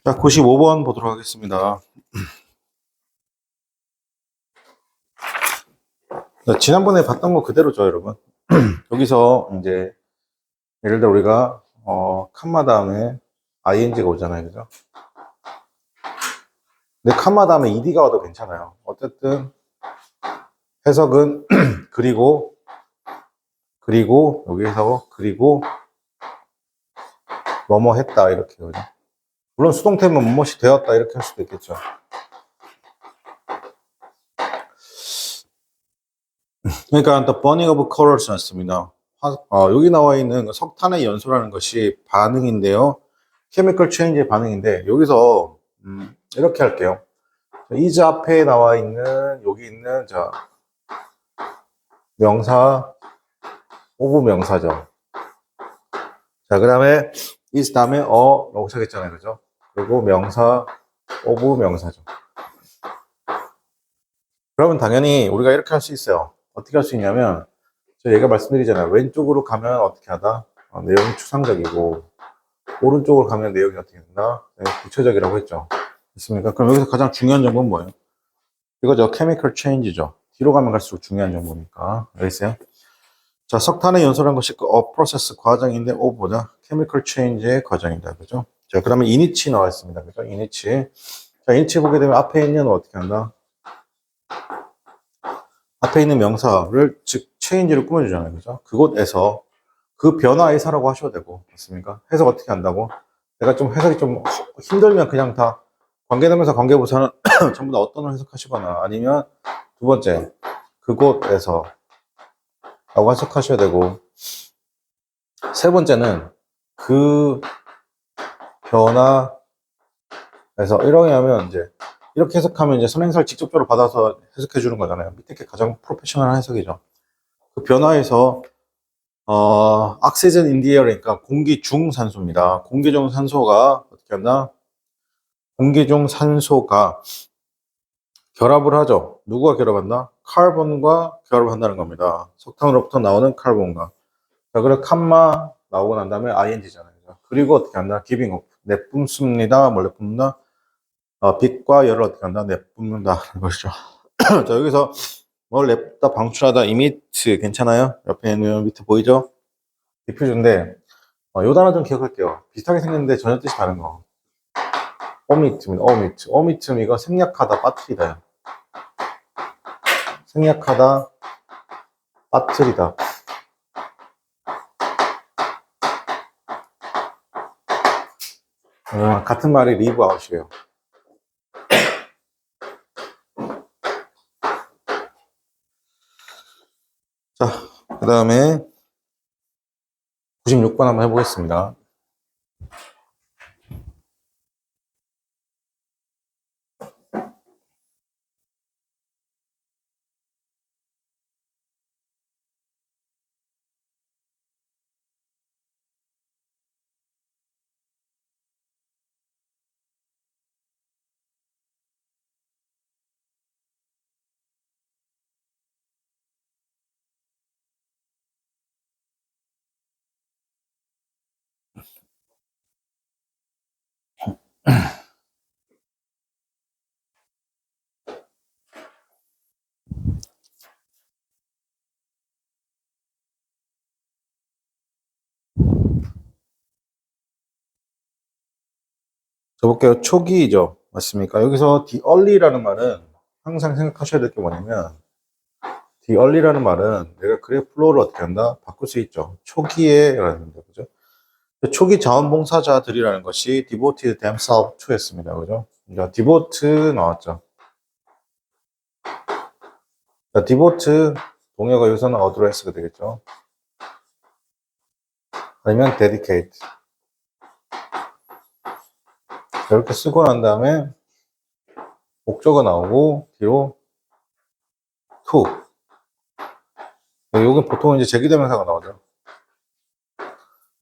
자, 95번 보도록 하겠습니다. 자, 지난번에 봤던 거 그대로죠, 여러분. 여기서 이제 예를 들어 우리가 칸마 다음에 ing가 오잖아요, 그죠? 근데 칸마 다음에 ed가 와도 괜찮아요. 어쨌든 해석은 그리고 여기서 그리고 뭐뭐 했다 이렇게, 그죠? 물론 수동태면 뭐뭐시 되었다 이렇게 할 수도 있겠죠. 그러니까 the burning of colors 였습니다. 여기 나와 있는 석탄의 연소라는 것이 반응인데요. 케미컬 체인지의 반응인데 여기서 이렇게 할게요. is 앞에 나와 있는 여기 있는 명사 of 명사죠. 자, 그 다음에 is 다음에 라고 시작했잖아요, 그죠? 그리고 명사 of 명사죠. 그러면 당연히 우리가 이렇게 할 수 있어요. 어떻게 할 수 있냐면 얘가 말씀드리잖아요. 왼쪽으로 가면 어떻게 하다? 내용이 추상적이고 오른쪽으로 가면 내용이 어떻게 된다? 구체적이라고 했죠. 됐습니까? 그럼 여기서 가장 중요한 정보는 뭐예요? 이거죠. chemical change죠. 뒤로 가면 갈수록 중요한 정보니까. 알겠어요? 자, 석탄의 연소라는 것이 프로세스 과정인데 보다 chemical change의 과정이다. 그죠? 자, 그러면 이니치 나와 있습니다. 그죠? 이니치. 자, 이니치 보게 되면 앞에 있는 어떻게 한다? 앞에 있는 명사를 즉 change를 꾸며주잖아요. 그죠? 그곳에서 그 변화의사라고 하셔도 되고, 맞습니까? 해석 어떻게 한다고? 내가 좀 해석이 좀 힘들면 그냥 다 관계대명사 관계부사는 전부 다 어떤 걸 해석하시거나 아니면 두 번째, 그곳에서 라고 해석하셔야 되고, 세 번째는 그 변화에서 이렇게 하면 이렇게 해석하면 선행사를 직접적으로 받아서 해석해 주는 거잖아요. 밑에 게 가장 프로페셔널한 해석이죠. 그 변화에서 oxygen in the air니까 공기 중 산소입니다. 공기 중 산소가 어떻게 한다? 공기 중 산소가 결합을 하죠. 누구가 결합한다? 카본과 결합을 한다는 겁니다. 석탄으로부터 나오는 카본과. 자, 그리고 칸마 나오고 난 다음에 ing잖아요. 그리고 어떻게 한다? giving off. 내뿜습니다. 뭘 내뿜는다? 빛과 열을 어떻게 한다? 내뿜는다. 것이죠. 자, 여기서 뭘 냅다 방출하다 emit 괜찮아요? 옆에 있는 밑에 보이죠? 디퓨즈인데 요 단어 좀 기억할게요. 비슷하게 생겼는데 전혀 뜻이 다른 거. 오미트입니다. 오미트 이거 생략하다, 빠뜨리다. 생략하다, 빠뜨리다. 같은 말이 리브 아웃이에요. 자, 그 다음에 96번 한번 해보겠습니다. 써볼게요. 초기이죠. 맞습니까? 여기서 the early라는 말은 항상 생각하셔야 될 게 뭐냐면 the early라는 말은 내가 그래 플로우를 어떻게 한다? 바꿀 수 있죠. 초기에 라는 거, 그죠? 초기 자원봉사자들이라는 것이 devoted themselves to였습니다. 그죠? 그러니까 devote 나왔죠. 자, devote 동요가 여기서는 address가 되겠죠. 아니면 dedicate. 이렇게 쓰고 난 다음에 목적어 나오고 뒤로 to. 여기 보통 이제 제기대명사가 나오죠.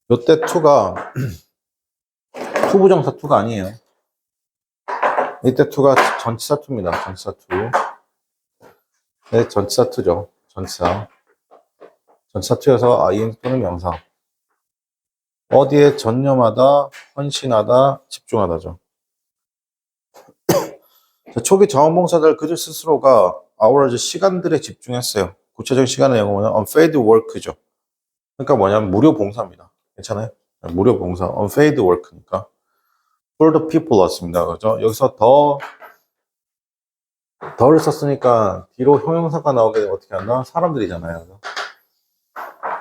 요때 to가 투부정사 to가 아니에요. 이때 to가 전치사 to입니다. 전치사 to. 네, 전치사 to죠. 전치사. 전치사 to여서 ing 또는 명사. 어디에 전념하다, 헌신하다, 집중하다죠. 초기 자원봉사자들 그들 스스로가 hours 시간들에 집중했어요. 구체적인 시간의 영어는 unpaid work죠. 그러니까 뭐냐면 무료 봉사입니다. 괜찮아요? 무료 봉사, unpaid work니까 for the people 왔습니다. 그죠? 여기서 더를 썼으니까 뒤로 형용사가 나오게 되면 어떻게 한다? 사람들이잖아요. 그죠?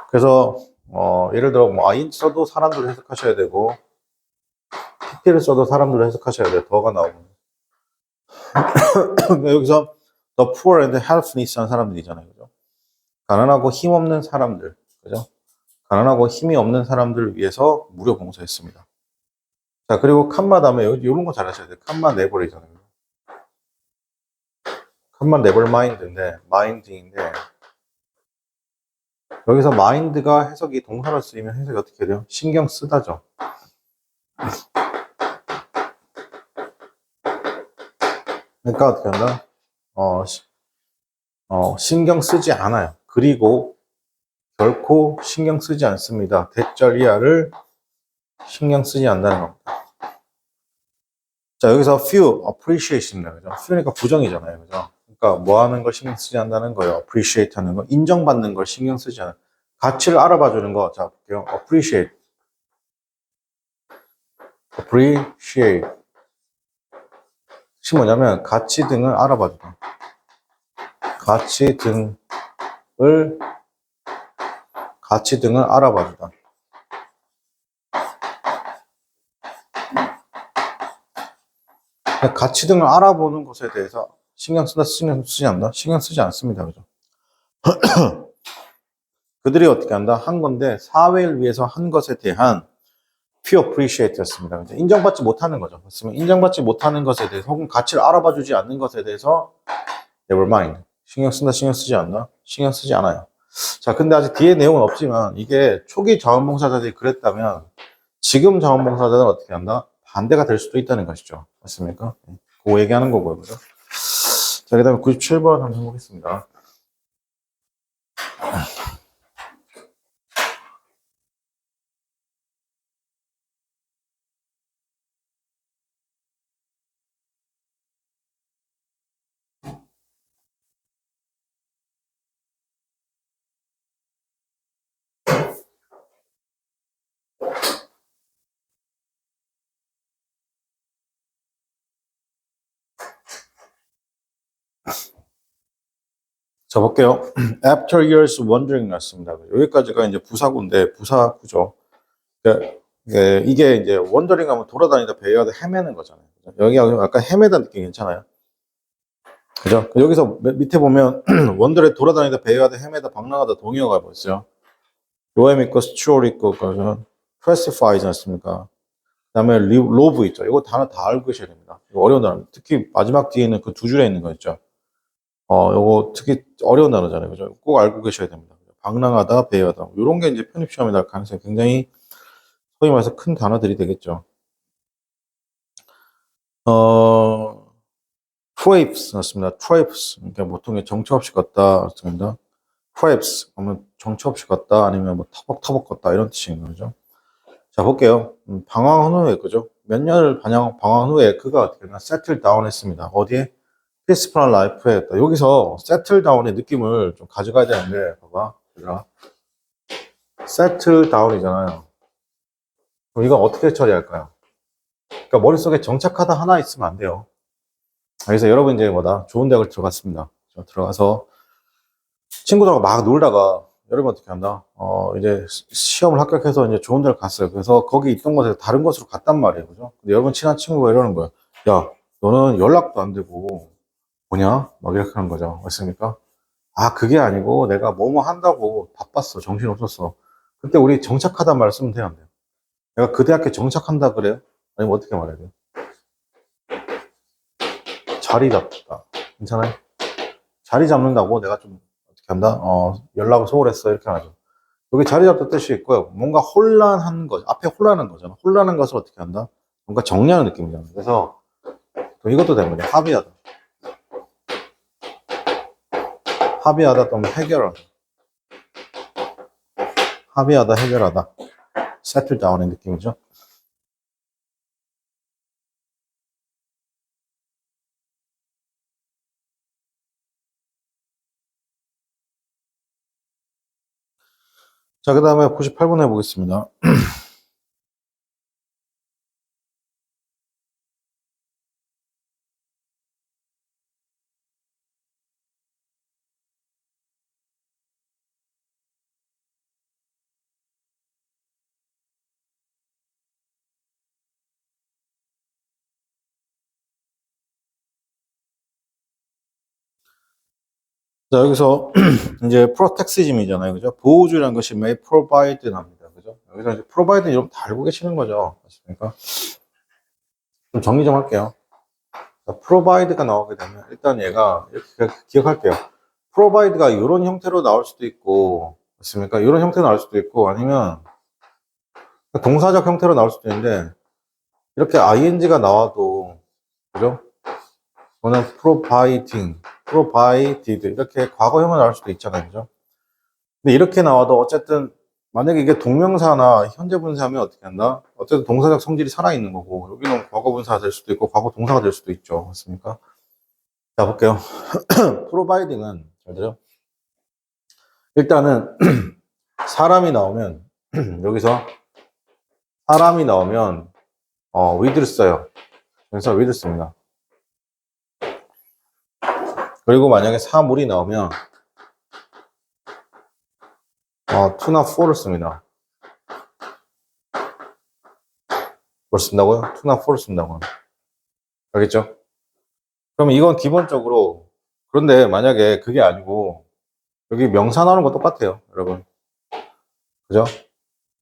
그래서 예를 들어 뭐 ing 써도 사람들을 해석하셔야 되고 pp를 써도 사람들을 해석하셔야 돼요. 더가 나오면. 여기서 the poor and helpless한 사람들이잖아요. 그죠? 가난하고 힘없는 사람들. 그죠? 가난하고 힘이 없는 사람들을 위해서 무료 봉사했습니다. 자, 그리고 칸마 다음에 이런 거 잘 하셔야 돼요. 칸마 네버이잖아요. 칸마 네버 마인드인데, 마인드인데, 여기서 마인드가 해석이 동사로 쓰이면 해석이 어떻게 돼요? 신경 쓰다죠. 그러니까 어떻게 한다? 신경 쓰지 않아요. 그리고 결코 신경 쓰지 않습니다. 대절 이하를 신경 쓰지 않는다는 겁니다. 자, 여기서 few, appreciate입니다. 그죠? few니까 부정이잖아요. 그죠? 그러니까 뭐 하는 걸 신경 쓰지 않는다는 거예요. appreciate 하는 거. 인정받는 걸 신경 쓰지 않아요. 가치를 알아봐 주는 거. 자, 볼게요. appreciate. appreciate. 이 뭐냐면 가치 등을 알아봐 주다. 가치 등을 알아봐 주다. 가치 등을 알아보는 것에 대해서 신경 쓰지 않나? 신경 쓰지 않습니다. 그죠? 그들이 어떻게 한다? 한 건데, 사회를 위해서 한 것에 대한 few appreciate 였습니다. 인정받지 못하는 거죠. 맞습니다. 인정받지 못하는 것에 대해서, 혹은 가치를 알아봐 주지 않는 것에 대해서, never mind. 신경 쓴다, 신경 쓰지 않나? 신경 쓰지 않아요. 자, 근데 아직 뒤에 내용은 없지만, 이게 초기 자원봉사자들이 그랬다면, 지금 자원봉사자들은 어떻게 한다? 반대가 될 수도 있다는 것이죠. 맞습니까? 그거 얘기하는 거고요. 그죠? 자, 그 다음에 97번 한번 해보겠습니다. 자, 볼게요. After years wondering 났습니다. 여기까지가 이제 부사구인데, 부사구죠. 그러니까 이게 이제 wondering 하면 돌아다니다 배워야 헤매는 거잖아요. 여기 약간 헤매다 느낌 괜찮아요? 그죠? 여기서 밑에 보면, 원더에 돌아다니다 배워야 헤매다 방랑하다 동의어가 뭐 있어요? 로엠 있고, 스튜어트 있고, classify지 않습니까? 그 다음에 로브 있죠. 이거 단어 다 알고 계셔야 됩니다. 이거 어려운 단어. 특히 마지막 뒤에 있는 그 두 줄에 있는 거 있죠. 요거 특히 어려운 단어잖아요. 그죠? 꼭 알고 계셔야 됩니다. 방랑하다, 배회하다. 이런 게 이제 편입시험에 날 가능성이 굉장히 소위 말해서 큰 단어들이 되겠죠. traipse 났습니다. traipse. 그러니까 보통 정처 없이 걷다. 맞습니다. traipse. 그러면 정처 없이 걷다. 아니면 뭐 터벅터벅 걷다. 이런 뜻인 거죠. 자, 볼게요. 방황한 후에, 그죠? 몇 년을 방황한 후에 그가 어떻게 했나? settle down 했습니다. 어디에? peaceful life에 했다. 여기서 settle down의 느낌을 좀 가져가야 되는데, 봐봐. 얘들아. settle down이잖아요. 그럼 이건 어떻게 처리할까요? 그러니까 머릿속에 정착하다 하나 있으면 안 돼요. 그래서 여러분 이제 뭐다? 좋은 대학을 들어갔습니다. 들어가서 친구들하고 막 놀다가 여러분 어떻게 한다? 이제 시험을 합격해서 이제 좋은 데를 갔어요. 그래서 거기 있던 곳에서 다른 곳으로 갔단 말이에요. 그죠? 근데 여러분 친한 친구가 이러는 거예요. 야, 너는 연락도 안 되고 뭐냐? 막 이렇게 하는 거죠. 맞습니까? 아, 그게 아니고 내가 뭐뭐 한다고 바빴어. 정신 없었어. 그때 우리 정착하다 말 쓰면 돼요, 안 돼요? 내가 그 대학에 정착한다 그래요? 아니면 어떻게 말해야 돼요? 자리 잡다. 괜찮아요? 자리 잡는다고 내가 좀 어떻게 한다? 연락을 소홀했어. 이렇게 하죠. 여기 자리 잡다 뜻이 있고요. 뭔가 혼란한 것, 앞에 혼란한 거잖아. 혼란한 것을 어떻게 한다? 뭔가 정리하는 느낌이잖아. 그래서 또 이것도 되는 거죠. 합의하다. 합의하다 또는 해결하다. 합의하다, 해결하다. settle down의 느낌이죠. 자, 그 다음에 98번 해보겠습니다. 자, 여기서 이제 프로텍시즘이잖아요. 그죠? 보호주의라는 것이 may provide 납니다. 그죠? 여기서 이제 provide 여러분 다 알고 계시는 거죠. 맞습니까? 좀 정리 좀 할게요. 자, provide가 나오게 되면 일단 얘가 이렇게 기억할게요. provide가 이런 형태로 나올 수도 있고, 맞습니까? 이런 형태로 나올 수도 있고, 아니면 동사적 형태로 나올 수도 있는데, 이렇게 ing가 나와도, 그죠? 이거는 providing, provided 이렇게 과거형으로 나올 수도 있잖아요. 그죠? 근데 이렇게 나와도 어쨌든 만약에 이게 동명사나 현재 분사하면 어떻게 한다? 어쨌든 동사적 성질이 살아있는 거고 여기는 과거 분사가 될 수도 있고 과거 동사가 될 수도 있죠. 맞습니까? 자 볼게요. providing은 잘 들어. 일단은 사람이 나오면 여기서 사람이 나오면 with를 써요. 그래서 with 씁니다. 그리고 만약에 사물이 나오면 to나 for를 씁니다. 뭘 쓴다고요? to나 for를 쓴다고요. 알겠죠? 그럼 이건 기본적으로 그런데 만약에 그게 아니고 여기 명사 나오는 거 똑같아요, 여러분. 그죠?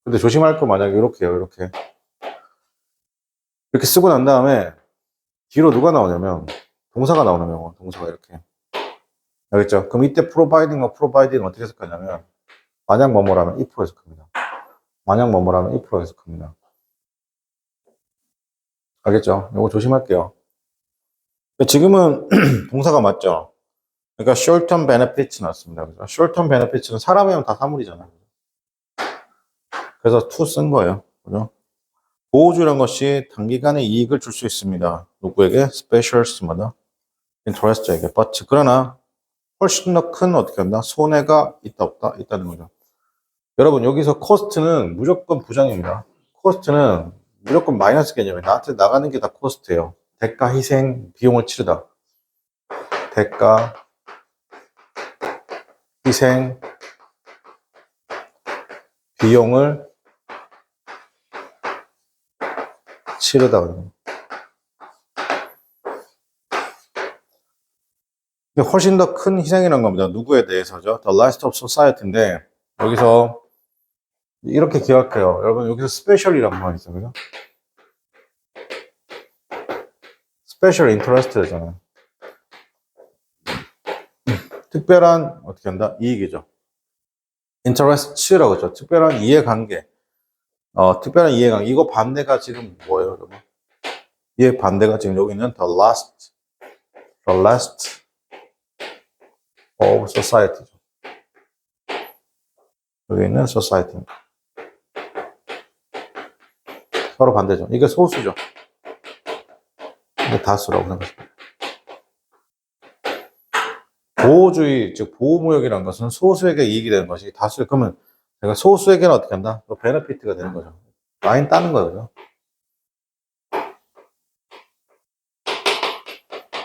근데 조심할 거 만약에 이렇게요, 이렇게. 이렇게 쓰고 난 다음에 뒤로 누가 나오냐면 동사가 나오냐면 동사가 이렇게. 알겠죠? 그럼 이때 providing과 providing 어떻게 해석하냐면 만약 뭐뭐라면 if로 해석합니다. 만약 뭐뭐라면 if로 해석합니다. 알겠죠? 이거 조심할게요. 지금은 동사가 맞죠? 그러니까 short-term benefits 나왔습니다. 그죠? short-term benefits는 사람이 하면 다 사물이잖아요. 그래서 to 쓴 거예요. 그죠? 보호주라는 것이 단기간에 이익을 줄 수 있습니다. 누구에게? specialist마다. interest에게. but 그러나 훨씬 더 큰 어떻게 한다? 손해가 있다 없다? 있다는 거죠. 여러분 여기서 코스트는 무조건 부정입니다. 코스트는 무조건 마이너스 개념이에요. 나한테 나가는 게 다 코스트예요. 대가, 희생, 비용을 치르다. 대가, 희생, 비용을 치르다. 훨씬 더 큰 희생이라는 겁니다. 누구에 대해서죠? The rest of society인데 여기서 이렇게 기억해요. 여러분 여기서 스페셜이라는 말 있어요. 그죠? 스페셜 인터레스트잖아요. 특별한 어떻게 한다? 이익이죠. 인터레스트라고 했죠. 특별한 이해관계. 특별한 이해관계. 이거 반대가 지금 뭐예요, 여러분? 이해 반대가 지금 여기 있는 the last of society죠. 여기 있는 society. 서로 반대죠. 이게 소수죠. 이게 다수라고 생각합니다. 보호주의, 즉 보호무역이라는 것은 소수에게 이익이 되는 것이 다수에 그러면 제가 소수에게는 어떻게 한다? 베네피트가 되는 거죠. 라인 따는 거죠.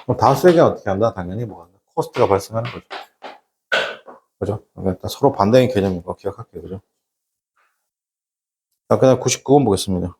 그럼 다수에게는 어떻게 한다? 당연히 뭐 한다? 코스트가 발생하는 거죠. 그죠? 그러니까 서로 반대인 개념인 거 기억할게요. 그죠? 자, 그냥 99번 보겠습니다.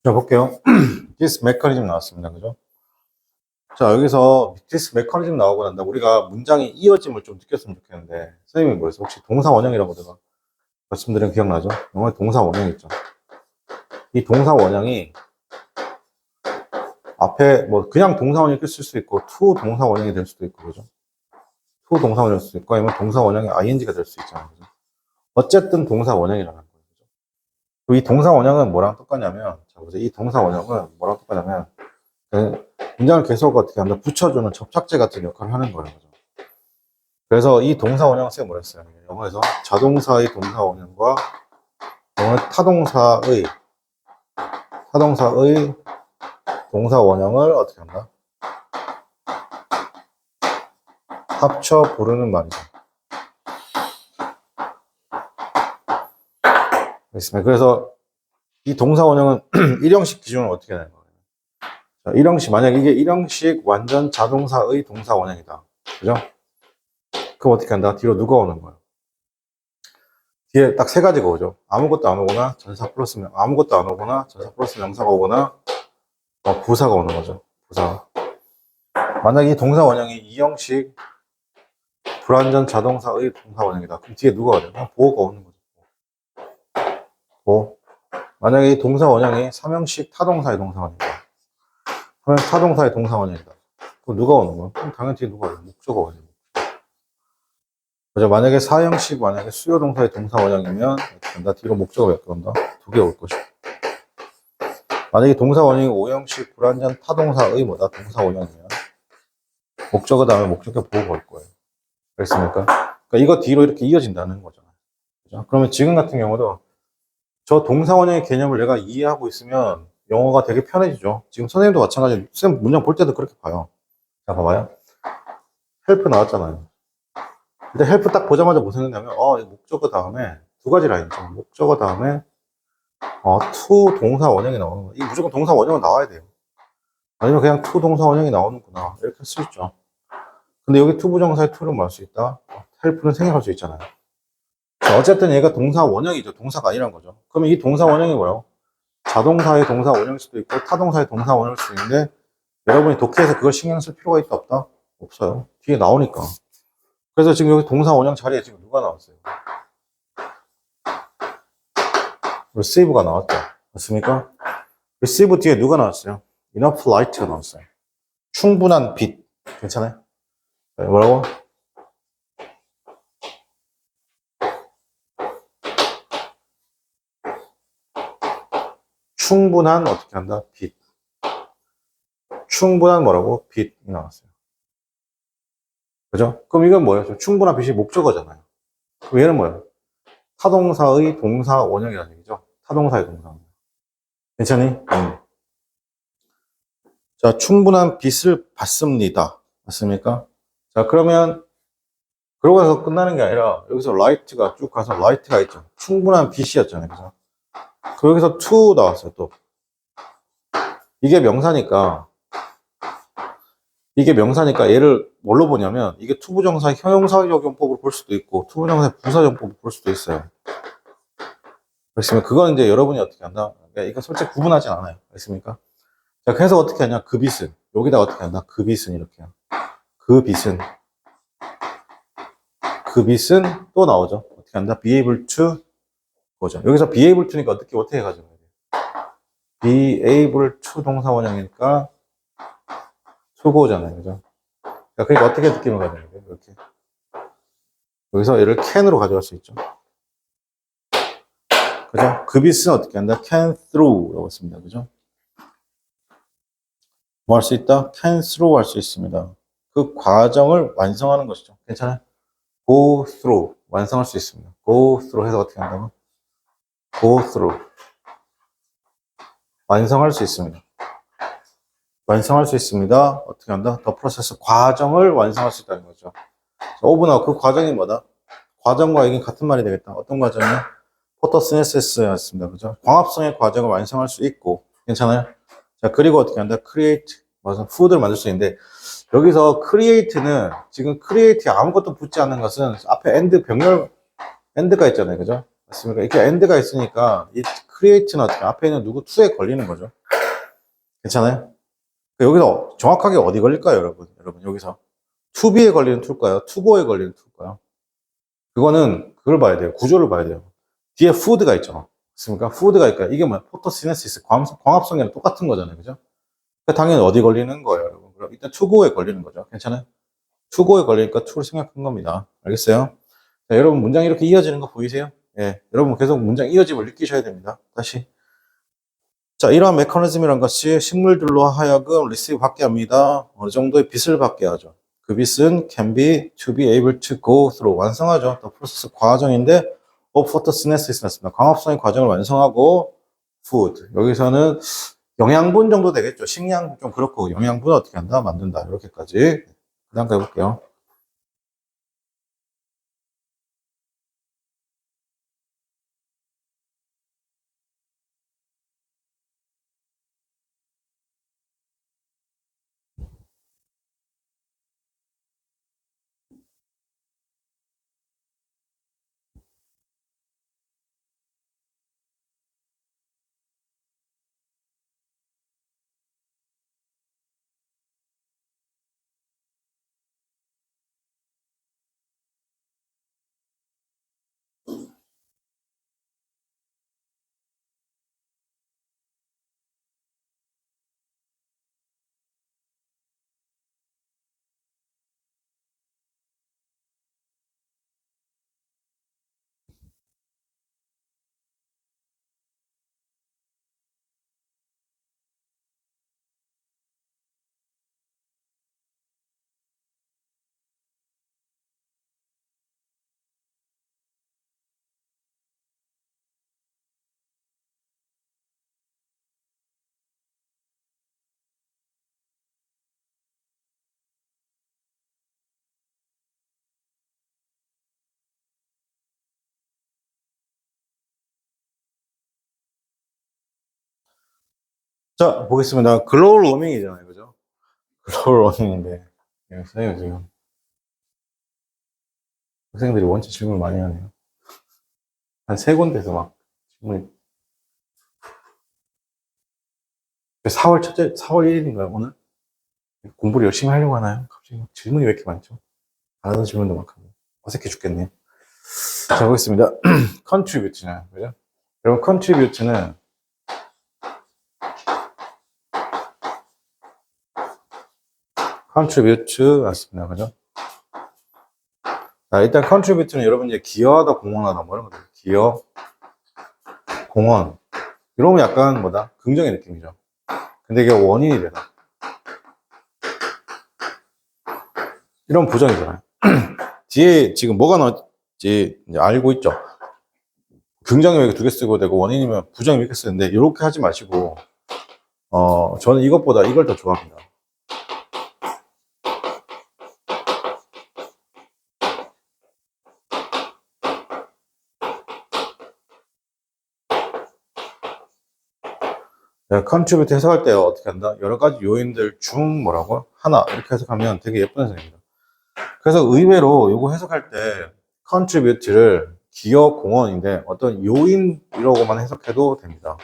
자, 볼게요. this mechanism 나왔습니다. 그죠? 자, 여기서 this mechanism 나오고 난다. 우리가 문장의 이어짐을 좀 느꼈으면 좋겠는데, 선생님이 뭐였어? 혹시 동사 원형이라고 내가 말씀드린 기억나죠? 영어에 동사 원형 있죠? 이 동사 원형이 앞에 뭐 그냥 동사 원형이 쓸 수도 있고, to 동사 원형이 될 수도 있고, 그죠? to 동사 원형일 수도 있고, 아니면 동사 원형이 ing가 될 수 있잖아요. 그죠? 어쨌든 동사 원형이라는 거예요. 그죠? 그리고 이 동사 원형은 뭐랑 똑같냐면, 자, 보세요. 이 동사 원형은 뭐랑 똑같냐면, 문장을 계속 어떻게 한다? 붙여주는 접착제 같은 역할을 하는 거예요. 그죠? 그래서 이 동사 원형을 쓰면 뭐랬어요? 영어에서 자동사의 동사 원형과 영어 타동사의 동사 원형을 어떻게 한다? 합쳐 부르는 말이죠. 알겠습니다. 그래서 이 동사 원형은 일형식 기준은 어떻게 되는 거예요? 자, 일형식, 만약 이게 일형식 완전 자동사의 동사 원형이다. 그죠? 그럼 어떻게 한다? 뒤로 누가 오는 거예요? 뒤에 딱 세 가지가 오죠. 아무것도 안 오거나 전사 플러스 아무것도 안 오거나 전사 플러스 명사가 오거나 부사가 오는 거죠. 부사. 만약 이 동사 원형이 이형식 불완전 자동사의 동사 원형이다. 그럼 뒤에 누가 와야 돼요? 보어가 오는 거죠. 보어. 만약에 이 동사 원형이 삼형식 타동사의 동사 원형이다. 삼형식 타동사의 동사 원형이다. 그럼 누가 오는 거야? 그럼 당연히 뒤에 누가 와요? 목적어가 와요. 그죠? 만약에 사형식, 만약에 수요 동사의 동사 원형이면 나 뒤로 목적어 몇 개 온다? 두 개 올 것이고. 만약에 동사 원형이 오형식 불완전 타동사의 뭐다? 동사 원형이면 목적어 다음에 목적어 보호가 올 거예요. 그랬습니까? 그러니까 이거 뒤로 이렇게 이어진다는 거잖아요. 그죠? 그러면 지금 같은 경우도 저 동사 원형의 개념을 내가 이해하고 있으면 영어가 되게 편해지죠. 지금 선생님도 마찬가지로 쌤 문장 볼 때도 그렇게 봐요. 자, 봐봐요. 헬프 나왔잖아요. 근데 헬프 딱 보자마자 무슨 생각냐면 목적어 다음에 두 가지 라인 있죠. 목적어 다음에 to 동사 원형이 나오는 거. 이 무조건 동사 원형은 나와야 돼요. 아니면 그냥 to 동사 원형이 나오는구나 이렇게 할 수 있죠. 근데 여기 to 부정사의 to를 뭐 할 수 있다? 헬프는 생략할 수 있잖아요. 자, 어쨌든 얘가 동사 원형이죠. 동사가 아니란 거죠. 그러면 이 동사 원형이 뭐예요? 자동사의 동사 원형일 수도 있고 타동사의 동사 원형일 수도 있는데 여러분이 독해에서 그걸 신경 쓸 필요가 있다 없다? 없어요. 뒤에 나오니까. 그래서 지금 여기 동사 원형 자리에 지금 누가 나왔어요? receive가 나왔죠. 맞습니까? receive 뒤에 누가 나왔어요? enough light가 나왔어요. 충분한 빛. 괜찮아요? 네, 뭐라고? 충분한 어떻게 한다? 빛. 충분한 뭐라고? 빛이 나왔어요. 그죠? 그럼 이건 뭐예요? 충분한 빛이 목적어잖아요. 그럼 얘는 뭐예요? 타동사의 동사 원형이라는 얘기죠. 타동사의 동사 원형. 괜찮니? 자, 충분한 빛을 받습니다. 맞습니까? 자, 그러면 그러고 나서 끝나는 게 아니라 여기서 light가 쭉 가서 light가 있죠. 충분한 빛이었잖아요. 그죠? 그 여기서 to 나왔어요. 또 이게 명사니까 얘를 뭘로 보냐면 이게 투부정사 형용사적용법으로 볼 수도 있고 투부정사 부사적용법으로 볼 수도 있어요. 그렇지만 그건 이제 여러분이 어떻게 한다? 이거 솔직히 구분하진 않아요. 알겠습니까? 자, 그래서 어떻게 하냐? 그 빛은 여기다 어떻게 한다? 그 빛은 이렇게 그 빛은 또 나오죠. 어떻게 한다? be able to 그거죠. 여기서 be able to니까 어떻게 해가지고 be able to 동사 원형이니까 수고잖아요. 그죠? 그러니까 어떻게 느낌을 가져야 돼요? 이렇게. 여기서 얘를 can으로 가져갈 수 있죠. 그죠? 그 빛은 어떻게 한다? can through라고 했습니다. 그죠? 뭐 할 수 있다? can through 할 수 있습니다. 그 과정을 완성하는 것이죠. 괜찮아요? go through. 완성할 수 있습니다. go through 해서 어떻게 한다고? go through. 완성할 수 있습니다. 완성할 수 있습니다. 어떻게 한다? 더 프로세스 과정을 완성할 수 있다는 거죠. 오브나 그 과정이 뭐다? 과정과 이게 같은 말이 되겠다. 어떤 과정이요? 포토시네시스였습니다. 그죠? 광합성의 과정을 완성할 수 있고 괜찮아요? 자, 그리고 어떻게 한다? create 무슨 food를 만들 수 있는데 여기서 create는 지금 create에 아무것도 붙지 않는 것은 앞에 end 병렬 end가 있잖아요. 그죠? 맞습니까? 이렇게 and가 있으니까 이 create는 어떻게 앞에 있는 누구 to에 걸리는 거죠. 괜찮아요? 여기서 정확하게 어디 걸릴까요, 여러분? 여러분 여기서 to be에 걸리는 to일까요? to go에 걸리는 to일까요? 그거는 그걸 봐야 돼요. 구조를 봐야 돼요. 뒤에 food가 있죠. 맞습니까? food가 있까 이게 뭐야? photosynthesis 광합성이랑 똑같은 거잖아요, 그죠? 당연히 어디 걸리는 거예요, 여러분? 그럼 일단 to go에 걸리는 거죠. 괜찮아요? to go에 걸리니까 to를 생각한 겁니다. 알겠어요? 자, 여러분 문장 이렇게 이어지는 거 보이세요? 예, 여러분 계속 문장 이어짐을 느끼셔야 됩니다. 다시. 자, 이러한 메커니즘이란 것이 식물들로 하여금 리시브 받게 합니다. 어느 정도의 빛을 받게 하죠. 그 빛은 can be, to be able to go through. 완성하죠. 또 프로세스 과정인데, photosynthesis 났습니다. 광합성의 과정을 완성하고, food. 여기서는 영양분 정도 되겠죠. 식량 좀 그렇고, 영양분 어떻게 한다? 만든다. 이렇게까지. 그 다음 가볼게요. 자, 보겠습니다. 글로벌 워밍이잖아요. 그죠? 글로벌 워밍인데. 선생님 지금. 학생들이 원체 질문을 많이 하네요. 한 세 군데서 막 질문이. 4월 1일인가요, 오늘? 공부를 열심히 하려고 하나요? 갑자기 질문이 왜 이렇게 많죠? 다른 질문도 많고. 어색해 죽겠네요. 자, 보겠습니다. contribute는, 그죠? 여러분, contribute는 contribute 맞습니다. 그죠? 자, 일단 contribute는 여러분 이제 기여하다, 공헌하다, 뭐 이런 거죠. 기여, 공헌. 이러면 약간 뭐다? 긍정의 느낌이죠. 근데 이게 원인이 되다. 이런 부정이잖아요. 뒤에 지금 뭐가 나올지 이제 알고 있죠. 긍정이 왜 두 개 쓰고 되고 원인이면 부정이 이렇게 쓰는데 이렇게 하지 마시고 저는 이것보다 이걸 더 좋아합니다. 컨트리뷰트 해석할 때 어떻게 한다? 여러 가지 요인들 중 뭐라고? 하나 이렇게 해석하면 되게 예쁜 해석입니다. 그래서 의외로 이거 해석할 때 컨트리뷰트를 기여 공헌인데 어떤 요인이라고만 해석해도 됩니다.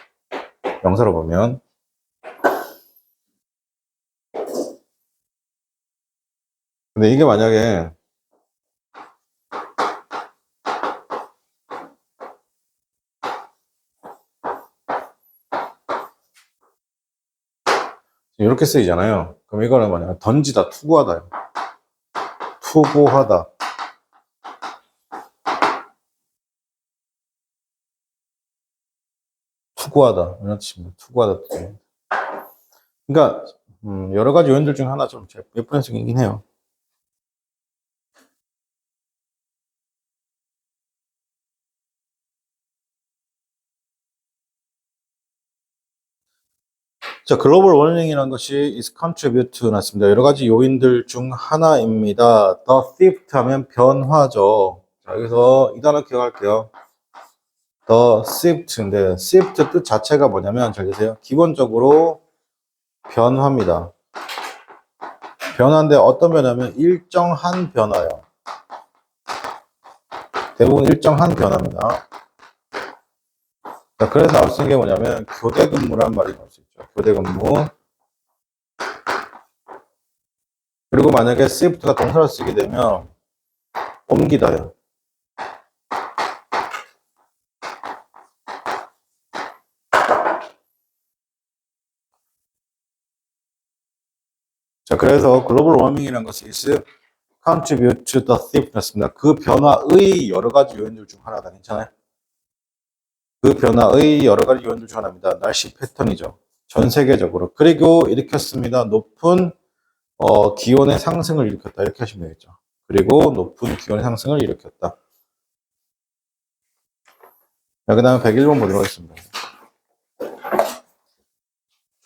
명사로 보면 근데 이게 만약에 이렇게 쓰이잖아요. 그럼 이거는 뭐냐? 던지다, 투구하다. 투구하다. 투구하다. 이런 뜻입니다. 투구하다. 그러니까 여러 가지 요인들 중 하나 좀 예쁜 해석이긴 해요. 자, 글로벌 워밍이라는 것이 is contribute to 났습니다. 여러 가지 요인들 중 하나입니다. The shift 하면 변화죠. 자, 여기서 이 단어 기억할게요. The shift인데, shift 뜻 자체가 뭐냐면, 잘 보세요. 기본적으로 변화입니다. 변화인데 어떤 변화냐면 일정한 변화예요. 대부분 일정한 변화입니다. 자, 그래서 나올 수 있는 게 뭐냐면 교대 근무란 말이 나올 수 있죠. 교대 근무. 그리고 만약에 shift가 동사를 쓰게 되면 옮기다요. 자, 그래서 글로벌 워밍이라는 것이 is contribute to the stiffness입니다. 그 변화의 여러 가지 요인들 중 하나다. 괜찮아요? 그 변화의 여러 가지 요인들 중 하나입니다. 날씨 패턴이죠. 전 세계적으로. 그리고 일으켰습니다. 높은 기온의 상승을 일으켰다. 이렇게 하시면 되겠죠. 그리고 높은 기온의 상승을 일으켰다. 자, 그 다음에 101번 보도록 하겠습니다.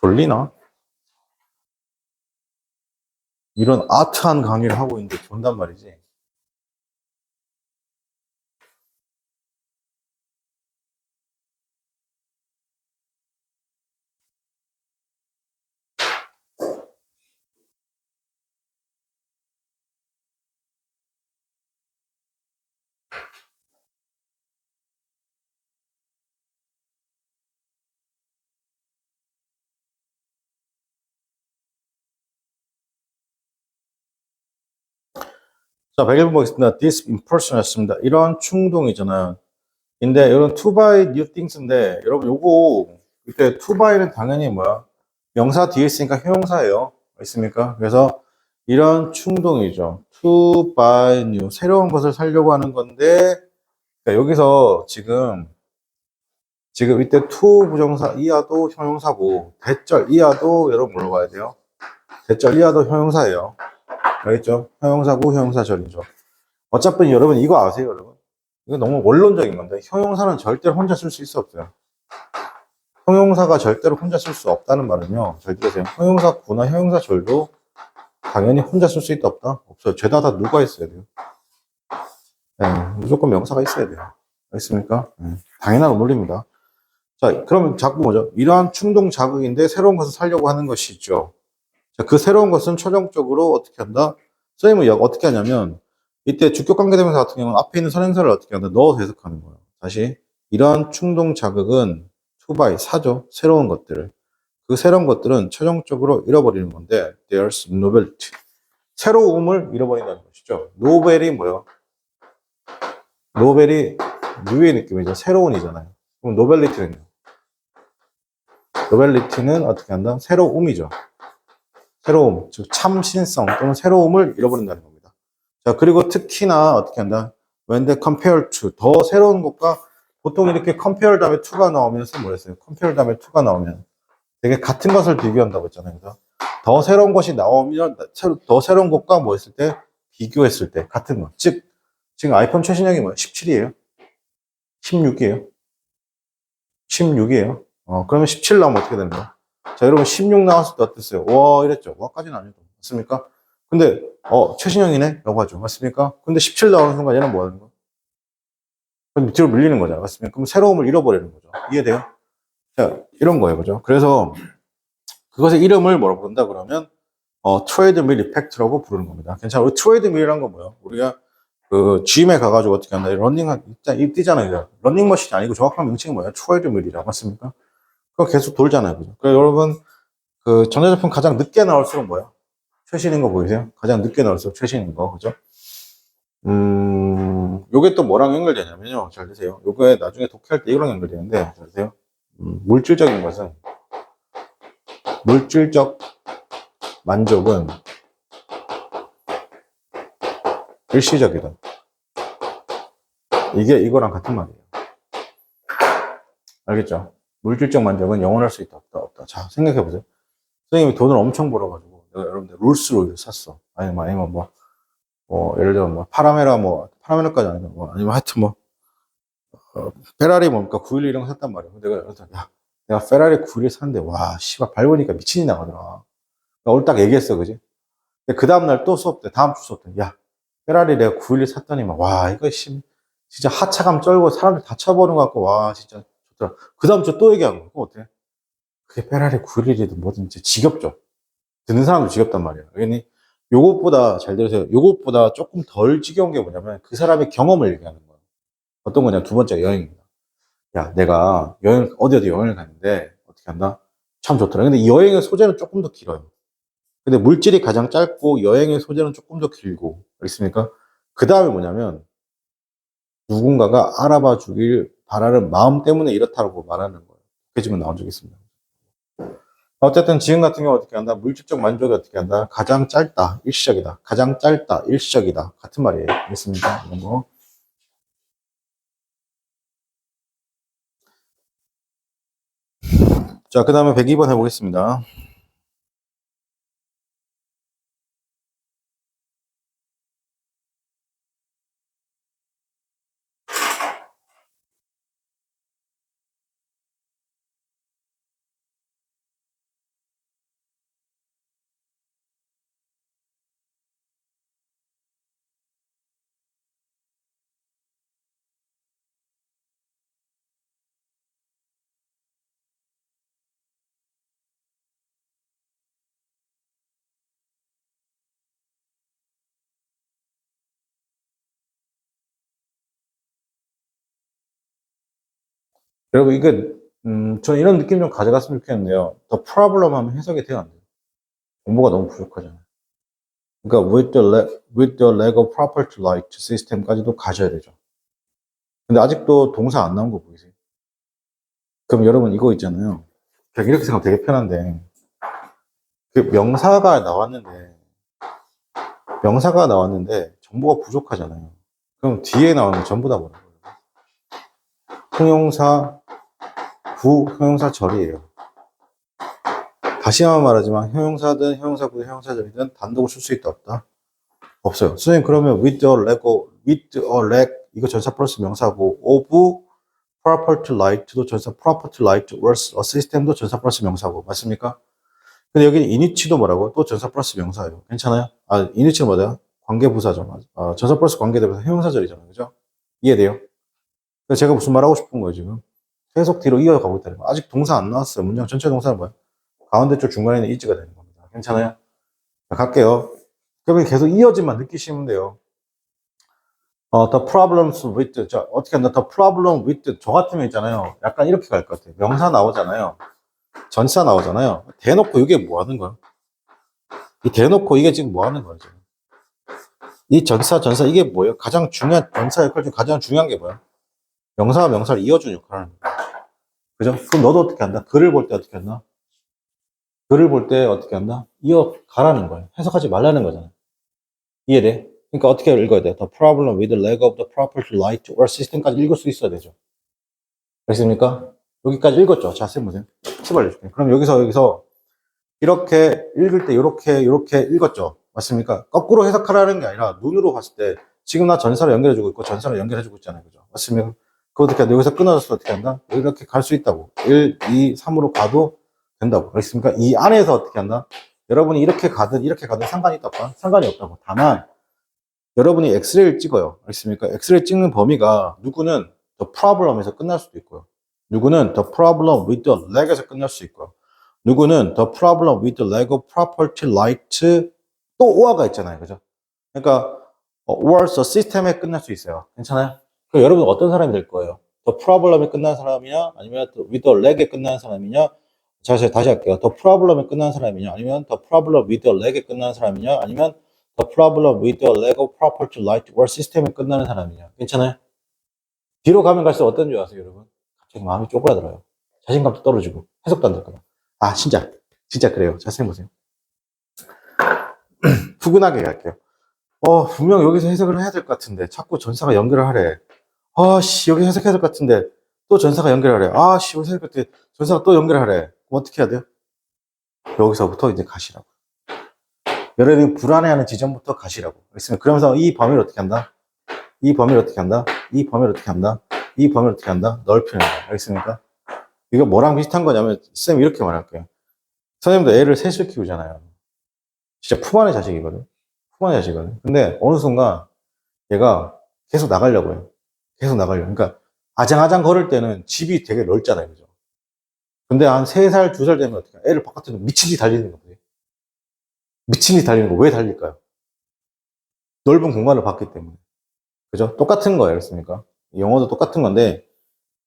졸리나? 이런 아트한 강의를 하고 있는데 존단 말이지. 자, 101번 보겠습니다. This impulsion이었습니다. 이런 충동이잖아요. 근데 이런 to buy new things인데 여러분 요거 이때 to buy는 당연히 뭐야? 명사 뒤에 있으니까 형용사예요. 있습니까? 그래서 이런 충동이죠. to buy new 새로운 것을 사려고 하는 건데 그러니까 여기서 지금 이때 to 부정사 이하도 형용사고 대절 이하도 여러분 뭘로 봐야 돼요? 대절 이하도 형용사예요. 알겠죠? 형용사고 형용사절이죠. 어차피 여러분 이거 아세요, 여러분? 이거 너무 원론적인 건데 형용사는 절대로 혼자 쓸 수 있어 없어요? 형용사가 절대로 혼자 쓸 수 없다는 말은요. 잘 들으세요. 형용사 구나 형용사 절도 당연히 혼자 쓸 수 있다 없다? 없어요. 죄다 다 누가 있어야 돼요? 네, 무조건 명사가 있어야 돼요. 알겠습니까? 네, 당연한 논리입니다. 자, 그러면 자꾸 뭐죠? 이러한 충동 자극인데 새로운 것을 살려고 하는 것이죠. 자, 그 새로운 것은 최종적으로 어떻게 한다? 선생님은 어떻게 하냐면 이때 주격관계대명사 같은 경우는 앞에 있는 선행사를 어떻게 한다? 넣어서 해석하는 거예요. 다시 이러한 충동 자극은 투바이 사죠. 새로운 것들을. 그 새로운 것들은 최종적으로 잃어버리는 건데 there's novelty. 새로움을 잃어버린다는 것이죠. 노벨이 뭐예요? 노벨이 뉴의 느낌이죠. 새로운이잖아요. 그럼 노벨리티는요? 노벨리티는 어떻게 한다? 새로움이죠. 새로움, 즉 참신성 또는 새로움을 잃어버린다는 겁니다. 자, 그리고 특히나 어떻게 한다? When they compare to 더 새로운 것과 보통 이렇게 compare 다음에 to가 나오면서 뭐랬어요? compare 다음에 to가 나오면 되게 같은 것을 비교한다고 했잖아요. 그래서 더 새로운 것이 나오면 더 새로운 것과 뭐 했을 때 비교했을 때 같은 것. 즉 지금 아이폰 최신형이 뭐야? 17이에요? 16이에요? 16이에요? 그러면 17 나오면 어떻게 되는 거야? 자, 여러분 16 나왔을 때 어땠어요? 와, 이랬죠. 와까지는 아니죠. 맞습니까? 근데 최신형이네? 라고 하죠. 맞습니까? 근데 17 나오는 순간 얘는 뭐 하는 거야? 그럼 밑으로 밀리는 거잖아요. 맞습니까? 그럼 새로움을 잃어버리는 거죠. 이해돼요? 자, 이런 거예요. 그죠? 그래서 그것의 이름을 뭐라고 부른다 그러면 트레이드밀 이펙트라고 부르는 겁니다. 괜찮아요. 우리 트레이드밀이란 건 뭐예요? 우리가 그 GM에 가가지고 어떻게 한다? 러닝 뛰잖아요. 러닝머신이 아니고 정확한 명칭이 뭐예요? 트레이드밀이라고 맞습니까? 그거 계속 돌잖아요. 그죠? 그래서 여러분 그 전자제품 가장 늦게 나올수록 뭐예요? 최신인 거 보이세요? 가장 늦게 나올수록 최신인 거. 그죠? 요게 또 뭐랑 연결되냐면요. 잘 드세요. 요게 나중에 독해할 때 이거랑 연결되는데, 잘 드세요. 물질적인 것은, 물질적 만족은 일시적이다. 이게 이거랑 같은 말이에요. 알겠죠? 물질적 만족은 영원할 수 있다, 없다, 없다. 자, 생각해보세요. 선생님이 돈을 엄청 벌어가지고, 내가 여러분들 롤스로이를 샀어. 아니면 예를 들어 파라메라까지 아니면 아니면 하여튼 페라리 뭡니까? 911 이런 거 샀단 말이에요. 내가 페라리 911 샀는데, 와, 씨발, 밟으니까 미친이 나가더라. 오늘 딱 얘기했어, 그지? 근데 그 다음날 또 수업 때, 다음 주 수업 때, 야, 페라리 내가 911 샀더니만, 와, 이거 진짜 하차감 쩔고 사람들 다 쳐보는 것 같고, 와, 진짜 좋더라. 그 다음 주 또 얘기한 거, 그거 어때? 그게 페라리 911이든 뭐든 진짜 지겹죠. 듣는 사람도 지겹단 말이에요. 그러니 요것보다, 잘 들으세요. 요것보다 조금 덜 지겨운 게 뭐냐면 그 사람의 경험을 얘기하는 거예요. 어떤 거냐? 두 번째 여행입니다. 야, 내가 어디 여행을 갔는데, 어떻게 한다? 참 좋더라. 근데 이 여행의 소재는 조금 더 길어요. 근데 물질이 가장 짧고, 여행의 소재는 조금 더 길고, 알겠습니까? 그 다음에 뭐냐면, 누군가가 알아봐 주길 바라는 마음 때문에 이렇다고 말하는 거예요. 그게 지금 나온 적이 있습니다. 어쨌든 지금 같은 경우 어떻게 한다? 물질적 만족이 어떻게 한다? 가장 짧다, 일시적이다. 가장 짧다, 일시적이다. 같은 말이에요. 알겠습니까? 이런 거. 자, 그 다음에 102번 해보겠습니다. 여러분, 저는 이런 느낌 좀 가져갔으면 좋겠는데요. The problem 하면 해석이 돼요, 안 돼요? 공부가 너무 부족하잖아요. 그러니까 with the leg of property right 시스템까지도 가셔야 되죠. 근데 아직도 동사 안 나온 거 보이세요? 그럼 여러분 이거 있잖아요. 그냥 이렇게 생각하면 되게 편한데, 그 명사가 나왔는데 정보가 부족하잖아요. 그럼 뒤에 나오는 거 전부 다 뭐라고 해요? 형용사, 형용사 절이에요. 다시 한번 말하지만 형용사든 형용사구든 형용사절이든 단독을 쓸 수 있다 없다? 없어요. 선생님 그러면 with a leg 이거 전사 플러스 명사고 of property right도 전사 property right versus a system도 전사 플러스 명사고 맞습니까? 근데 여기는 init도 뭐라고? 또 전사 플러스 명사예요. 괜찮아요? init는 뭐다? 관계부사죠. 전사 플러스 관계대명사 형용사절이잖아요. 그죠? 이해돼요? 그래서 제가 무슨 말하고 싶은 거예요, 지금? 계속 뒤로 이어가고 있다는 거. 아직 동사 안 나왔어요. 문장 전체 동사는 뭐야? 가운데 쪽 중간에는 is가 되는 겁니다. 괜찮아요? 자, 갈게요. 그러면 계속 이어짐만 느끼시면 돼요. the problems with, 자, 어떻게 한다? the problem with, 저 같으면 있잖아요. 약간 이렇게 갈 것 같아요. 명사 나오잖아요. 전사 나오잖아요. 대놓고 이게 뭐 하는 거야? 이 대놓고 이게 지금 뭐 하는 거야, 지금? 이 전사, 이게 뭐예요? 가장 중요한, 전사 역할 중 가장 중요한 게 뭐야? 명사와 명사를 이어주는 역할을 하는 거야. 그죠? 그럼 너도 어떻게 한다? 글을 볼 때 어떻게 한다? 글을 볼 때 어떻게 한다? 이어 가라는 거예요. 해석하지 말라는 거잖아. 이해돼? 그러니까 어떻게 읽어야 돼? The problem with the lack of the proper light or system까지 읽을 수 있어야 되죠. 됐습니까? 여기까지 읽었죠? 자, 쌤 보세요. 팁 알려줄게요. 그럼 여기서 이렇게 읽을 때 이렇게 읽었죠? 맞습니까? 거꾸로 해석하라는 게 아니라 눈으로 봤을 때 지금 나 전사를 연결해주고 있고 전사를 연결해주고 있잖아요. 그죠? 맞습니까? 그거 어떻게 한다? 여기서 끊어져서 어떻게 한다? 이렇게 갈 수 있다고. 1, 2, 3으로 가도 된다고. 알겠습니까? 이 안에서 어떻게 한다? 여러분이 이렇게 가든 상관이 있다 없다? 상관이 없다고. 다만 여러분이 엑스레이를 찍어요. 알겠습니까? 엑스레이 찍는 범위가 누구는 the problem에서 끝날 수도 있고요. 누구는 the problem with the leg에서 끝날 수 있고요. 누구는 the problem with the leg of property right 또 or가 있잖아요. 그죠? 그러니까 or the system에 끝날 수 있어요. 괜찮아요? 그럼 여러분 어떤 사람이 될 거예요? the problem에 끝난 사람이냐 아니면 with the leg에 끝난 사람이냐 다시 할게요. the problem에 끝난 사람이냐 아니면 the problem with the leg에 끝난 사람이냐 아니면 the problem with the leg of property right or system에 끝나는 사람이냐 괜찮아요? 뒤로 가면 갈수록 어떤 줄 아세요 여러분? 갑자기 마음이 쪼그라들어요. 자신감도 떨어지고 해석도 안 될 거야. 진짜 그래요. 자세히 보세요. 푸근하게 갈게요. 분명 여기서 해석을 해야 될 것 같은데 자꾸 전사가 연결을 하래. 여기 해석해야 될 것 같은데 또 전사가 연결하래. 여기 해석할 때 전사가 또 연결하래. 그럼 어떻게 해야 돼요? 여기서부터 이제 가시라고. 여러분이 불안해하는 지점부터 가시라고. 알겠습니다. 그러면서 이 범위를 어떻게 한다? 이 범위를 어떻게 한다? 이 범위를 어떻게 한다? 이 범위를 어떻게 한다? 넓히는 거야. 알겠습니까? 이거 뭐랑 비슷한 거냐면 쌤 이렇게 말할게요. 선생님도 애를 셋을 키우잖아요. 진짜 품 안의 자식이거든. 품 안의 자식이거든. 근데 어느 순간 얘가 계속 나가려고 해요. 계속 나가려고. 그러니까 아장아장 걸을 때는 집이 되게 넓잖아요. 그죠? 근데 한 3살, 2살 되면 어떻게 해요? 애를 바깥으로 미친 듯이 달리는 거예요. 미친 듯이 달리는 거 왜 달릴까요? 넓은 공간을 봤기 때문에. 그죠? 똑같은 거예요. 그렇습니까? 영어도 똑같은 건데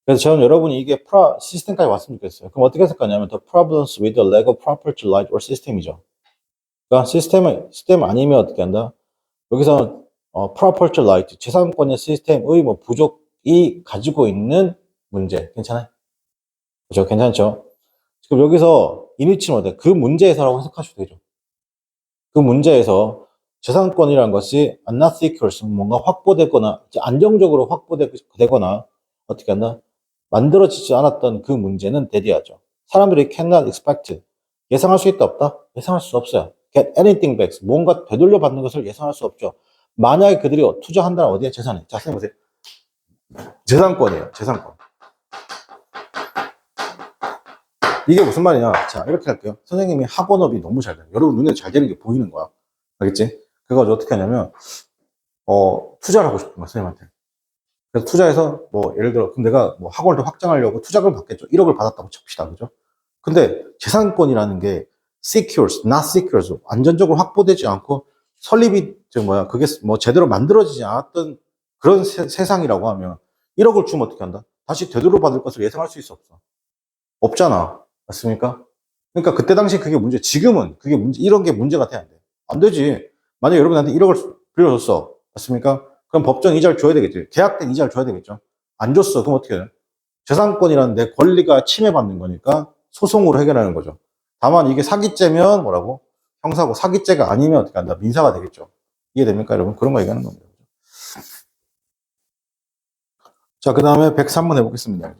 그래서 저는 여러분이 이게 시스템까지 왔으면 좋겠어요. 그럼 어떻게 해석하냐면 the problems with the lack of proper to light or system이죠. 그러니까 시스템 아니면 어떻게 한다? 여기서 proper to light, 제3권의 시스템의 뭐 부족이 가지고 있는 문제. 괜찮아요? 그죠? 괜찮죠? 지금 여기서 이니치는 어때? 그 문제에서라고 해석하셔도 되죠. 그 문제에서 재산권이라는 것이 not secure, 뭔가 확보되거나 안정적으로 확보되거나 어떻게 한다? 만들어지지 않았던 그 문제는 대디하죠. 사람들이 cannot expect, 예상할 수 있다 없다? 예상할 수 없어요. get anything back, 뭔가 되돌려 받는 것을 예상할 수 없죠. 만약에 그들이 투자한다면 어디에? 재산에. 자, 선생님 보세요. 재산권이에요. 재산권. 이게 무슨 말이냐? 자, 이렇게 할게요. 선생님이 학원업이 너무 잘 돼요. 여러분 눈에 잘 되는 게 보이는 거야. 알겠지? 그래가지고 어떻게 하냐면, 투자를 하고 싶은 거야, 선생님한테. 그래서 투자해서, 뭐, 예를 들어, 그럼 내가 뭐 학원을 더 확장하려고 투자금을 받겠죠. 1억을 받았다고 칩시다. 그죠? 근데 재산권이라는 게 secures, not secures, 안전적으로 확보되지 않고 설립이, 그게 뭐 제대로 만들어지지 않았던 그런 세상이라고 하면 1억을 주면 어떻게 한다? 다시 되돌려 받을 것을 예상할 수 있어, 없어? 없잖아. 맞습니까? 그러니까 그때 당시 그게 문제, 지금은 그게 문제, 이런 게 문제가 돼야 돼. 안 되지. 만약에 여러분한테 1억을 빌려줬어. 맞습니까? 그럼 법정 이자를 줘야 되겠지. 계약된 이자를 줘야 되겠죠. 안 줬어. 그럼 어떻게 해? 재산권이라는 내 권리가 침해받는 거니까 소송으로 해결하는 거죠. 다만 이게 사기죄면 뭐라고? 형사고, 사기죄가 아니면 어떻게 한다? 민사가 되겠죠. 이해됩니까, 여러분? 그런 거 얘기하는 겁니다. 자, 그 다음에 103번 해보겠습니다.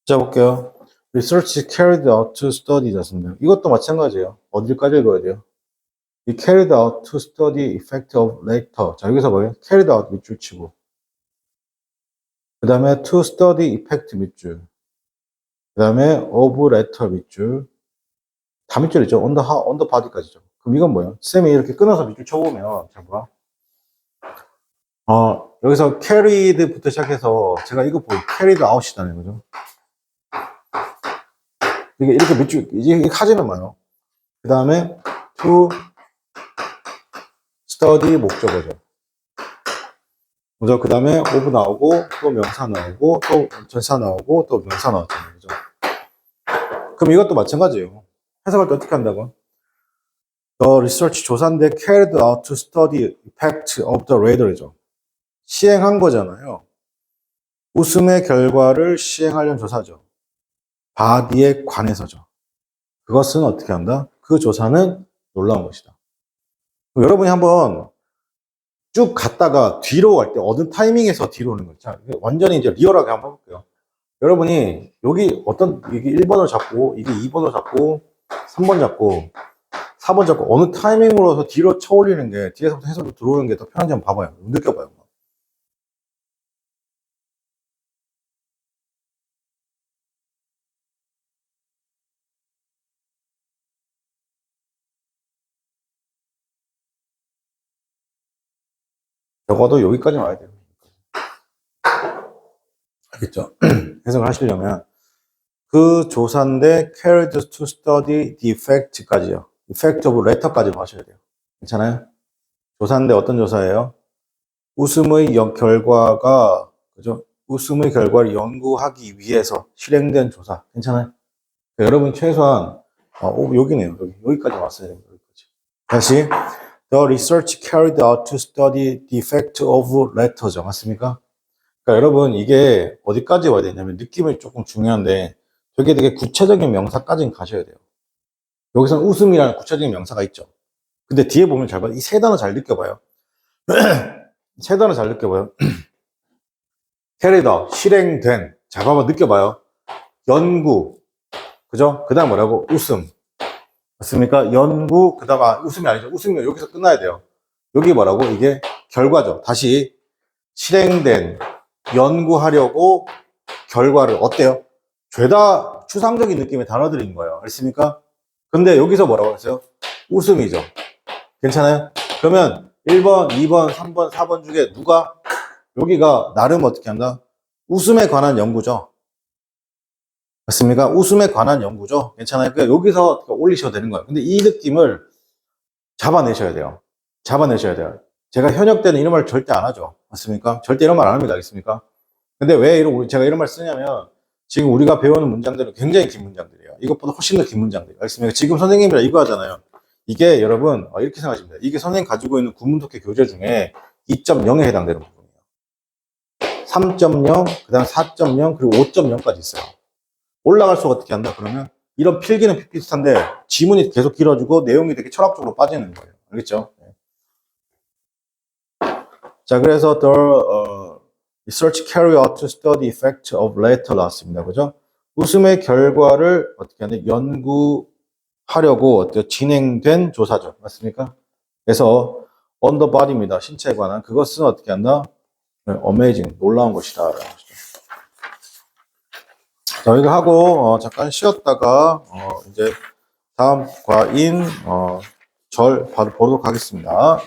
자, 볼게요. Research carried out to study 였습니다. 이것도 마찬가지예요. 어디까지 읽어야 돼요? 이 carried out to study effect of later. 자, 여기서 뭐예요? carried out 밑줄 치고. 그 다음에 to study effect 밑줄. 그 다음에 of later 밑줄. 다 밑줄이죠. on the body까지죠. 그럼 이건 뭐예요? 쌤이 이렇게 끊어서 밑줄 쳐보면, 잘 봐. 여기서 carried부터 시작해서 제가 이거 보고 carried out이라는 거죠. 이게 이렇게 밑줄, 이게 하지는 마요. 그 다음에 to study 목적어죠. 그죠? 그 다음에 of 나오고, 또 명사 나오고, 또 전사 나오고, 또 명사 나왔잖아요. 그죠? 그럼 이것도 마찬가지예요. 해석할 때 어떻게 한다고? 리서치 조사인데 carried out to study effect of the radar이죠. 시행한 거잖아요. 웃음의 결과를 시행하려는 조사죠. 바디에 관해서죠. 그것은 어떻게 한다? 그 조사는 놀라운 것이다. 여러분이 한번 쭉 갔다가 뒤로 갈 때 어느 타이밍에서 뒤로 오는 거죠. 자, 완전히 이제 리얼하게 한번 해볼게요. 여러분이 여기 이게 1번을 잡고, 이게 2번을 잡고, 3번 잡고, 4번 잡고, 어느 타이밍으로서 뒤로 쳐 올리는 게, 뒤에서부터 해서도 들어오는 게 더 편한지 한번 봐봐요. 느껴봐요. 적어도 여기까지 와야 돼요. 알겠죠? 해석을 하시려면 그 조사인데 carried to study the effect까지요. effect of letter까지 하셔야 돼요. 괜찮아요? 조사인데 어떤 조사예요? 웃음의 결과가, 그죠? 웃음의 결과를 연구하기 위해서 실행된 조사. 괜찮아요? 여러분 최소한 여기네요. 여기까지 왔어야 됩니다. 여기까지. 다시 The research carried out to study the effect of letter죠. 맞습니까? 그러니까 여러분 이게 어디까지 와야 되냐면 느낌이 조금 중요한데 되게 구체적인 명사까지는 가셔야 돼요. 여기서는 웃음이라는 구체적인 명사가 있죠. 근데 뒤에 보면 잘 봐요. 이 세 단어 잘 느껴봐요. 세 단어 잘 느껴봐요. carried out, 실행된. 자, 봐봐, 느껴봐요. 연구. 그죠? 그 다음 뭐라고? 웃음. 맞습니까? 연구, 그 다음, 웃음이 아니죠. 웃음이 여기서 끝나야 돼요. 여기 뭐라고? 이게 결과죠. 다시, 실행된, 연구하려고 결과를, 어때요? 죄다 추상적인 느낌의 단어들인 거예요. 알습니까? 근데 여기서 뭐라고 했어요? 웃음이죠. 괜찮아요? 그러면 1번, 2번, 3번, 4번 중에 누가, 여기가 나름 어떻게 한다? 웃음에 관한 연구죠. 맞습니까? 웃음에 관한 연구죠. 괜찮아요? 그러니까 여기서 올리셔도 되는 거예요. 근데 이 느낌을 잡아내셔야 돼요. 잡아내셔야 돼요. 제가 현역 때는 이런 말 절대 안 하죠. 맞습니까? 절대 이런 말 안 합니다. 알겠습니까? 근데 왜 제가 이런 말 쓰냐면 지금 우리가 배우는 문장들은 굉장히 긴 문장들이에요. 이것보다 훨씬 더 긴 문장들이에요. 알겠습니까? 지금 선생님이랑 이거 하잖아요. 이게 여러분 이렇게 생각하시면 돼요. 이게 선생님 가지고 있는 구문독해 교재 중에 2.0에 해당되는 부분이에요. 3.0, 그 다음 4.0, 그리고 5.0까지 있어요. 올라갈수록 어떻게 한다? 그러면 이런 필기는 비슷한데 지문이 계속 길어지고 내용이 되게 철학적으로 빠지는 거예요. 알겠죠? 자, 그래서 the research carry out to study effect of letter 나왔습니다. 그죠? 웃음의 결과를 어떻게 하냐? 연구하려고 어떻게 진행된 조사죠. 맞습니까? 그래서 on the body입니다. 신체에 관한 그것은 어떻게 한다? amazing, 놀라운 것이다. 라는 것이죠. 자, 이거 하고 잠깐 쉬었다가 이제 다음 과인 절 바로 보도록 하겠습니다.